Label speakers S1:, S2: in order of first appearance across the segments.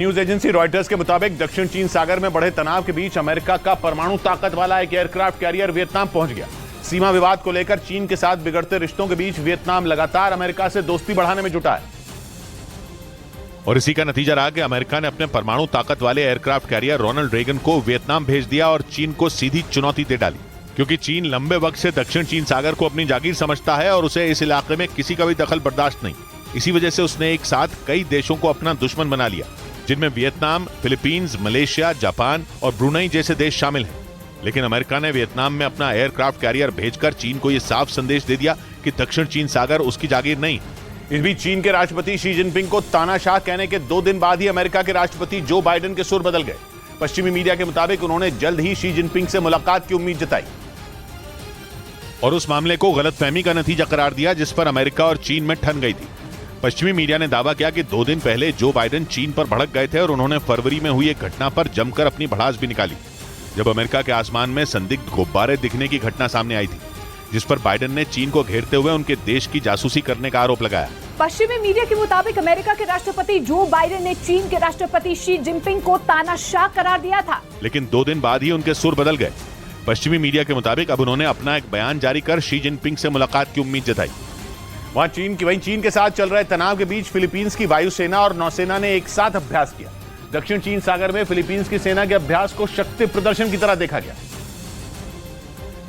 S1: News agency Reuters के मुताबिक दक्षिण चीन सागर में बढ़े तनाव के बीच अमेरिका का परमाणु ताकत वाला एक एयरक्राफ्ट कैरियर वियतनाम पहुंच गया। सीमा विवाद को लेकर चीन के साथ बिगड़ते रिश्तों के बीच वियतनाम लगातार अमेरिका से दोस्ती बढ़ाने में जुटा है और इसी का नतीजा रहा कि अमेरिका ने अपने परमाणु ताकत वाले एयरक्राफ्ट कैरियर रोनाल्ड रेगन को वियतनाम भेज दिया और चीन को सीधी चुनौती दे डाली, क्योंकि चीन लंबे वक्त से दक्षिण चीन सागर को अपनी जागीर समझता है और उसे इस इलाके में किसी का भी दखल बर्दाश्त नहीं। इसी वजह से उसने एक साथ कई देशों को अपना दुश्मन बना लिया, जिनमें वियतनाम, फिलीपींस, मलेशिया, जापान और ब्रुनई जैसे देश शामिल हैं। लेकिन अमेरिका ने वियतनाम में अपना एयरक्राफ्ट कैरियर भेजकर चीन को यह साफ संदेश दे दिया कि दक्षिण चीन सागर उसकी जागीर नहीं। इस बीच चीन के राष्ट्रपति शी जिनपिंग को तानाशाह कहने के 2 दिन बाद ही अमेरिका के राष्ट्रपति जो बाइडेन के सुर बदल गए। पश्चिमी मीडिया के मुताबिक उन्होंने जल्द ही शी जिनपिंग से मुलाकात की उम्मीद जताई और उस मामले को गलतफहमी का नतीजा करार दिया, जिस पर अमेरिका और चीन में ठन गई थी। पश्चिमी मीडिया ने दावा किया कि 2 दिन पहले जो बाइडेन चीन पर भड़क गए थे और उन्होंने फरवरी में हुई एक घटना पर जमकर अपनी भड़ास भी निकाली, जब अमेरिका के आसमान में संदिग्ध गुब्बारे दिखने की घटना सामने आई थी, जिस पर बाइडेन ने चीन को घेरते हुए उनके देश की जासूसी करने का आरोप लगाया।
S2: पश्चिमी मीडिया के मुताबिक अमेरिका के राष्ट्रपति जो बाइडेन ने चीन के राष्ट्रपति शी जिनपिंग को तानाशाह करार दिया था,
S1: लेकिन 2 दिन बाद ही उनके सुर बदल गए। पश्चिमी मीडिया के मुताबिक अब उन्होंने अपना एक बयान जारी कर शी जिनपिंग से मुलाकात की उम्मीद जताई। वहीं चीन के साथ चल रहे तनाव के बीच फिलीपींस की वायुसेना और नौसेना ने एक साथ अभ्यास किया। दक्षिण चीन सागर में फिलीपींस की सेना के अभ्यास को शक्ति प्रदर्शन की तरह देखा गया,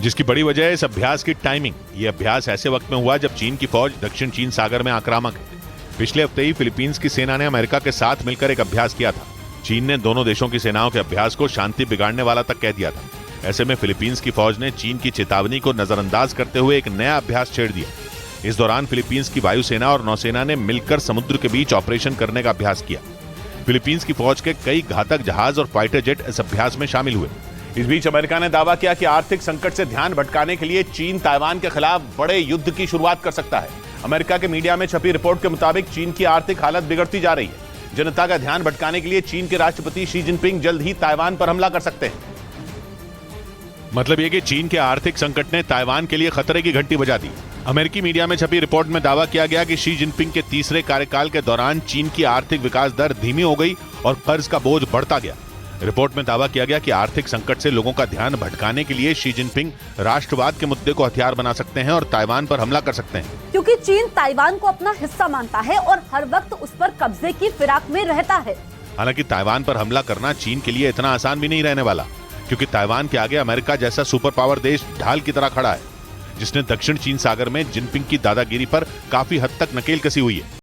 S1: जिसकी बड़ी वजह है इस अभ्यास की टाइमिंग। यह अभ्यास ऐसे वक्त में हुआ जब चीन की फौज दक्षिण चीन सागर में आक्रामक है। पिछले हफ्ते ही फिलीपींस की सेना ने अमेरिका के साथ मिलकर एक अभ्यास किया था। चीन ने दोनों देशों की सेनाओं के अभ्यास को शांति बिगाड़ने वाला तक कह दिया था। ऐसे में फिलीपींस की फौज ने चीन की चेतावनी को नजरअंदाज करते हुए एक नया अभ्यास छेड़ दिया। इस दौरान फिलीपींस की वायुसेना और नौसेना ने मिलकर समुद्र के बीच ऑपरेशन करने का अभ्यास किया। फिलीपींस की फौज के कई घातक जहाज और फाइटर जेट इस अभ्यास में शामिल हुए। इस बीच अमेरिका ने दावा किया कि आर्थिक संकट से ध्यान भटकाने के लिए चीन ताइवान के खिलाफ बड़े युद्ध की शुरुआत कर सकता है। अमेरिका के मीडिया में छपी रिपोर्ट के मुताबिक चीन की आर्थिक हालत बिगड़ती जा रही है। जनता का ध्यान भटकाने के लिए चीन के राष्ट्रपति शी जिनपिंग जल्द ही ताइवान पर हमला कर सकते हैं। मतलब यह कि चीन के आर्थिक संकट ने ताइवान के लिए खतरे की घंटी बजा दी। अमेरिकी मीडिया में छपी रिपोर्ट में दावा किया गया कि शी जिनपिंग के तीसरे कार्यकाल के दौरान चीन की आर्थिक विकास दर धीमी हो गई और कर्ज का बोझ बढ़ता गया। रिपोर्ट में दावा किया गया कि आर्थिक संकट से लोगों का ध्यान भटकाने के लिए शी जिनपिंग राष्ट्रवाद के मुद्दे को हथियार बना सकते हैं और ताइवान पर हमला कर सकते हैं,
S2: क्योंकि चीन ताइवान को अपना हिस्सा मानता है और हर वक्त उस पर कब्जे की फिराक में रहता है।
S1: हालांकि ताइवान पर हमला करना चीन के लिए इतना आसान भी नहीं रहने वाला, क्योंकि ताइवान के आगे अमेरिका जैसा सुपर पावर देश ढाल की तरह खड़ा है, जिसने दक्षिण चीन सागर में जिनपिंग की दादागिरी पर काफी हद तक नकेल कसी हुई है।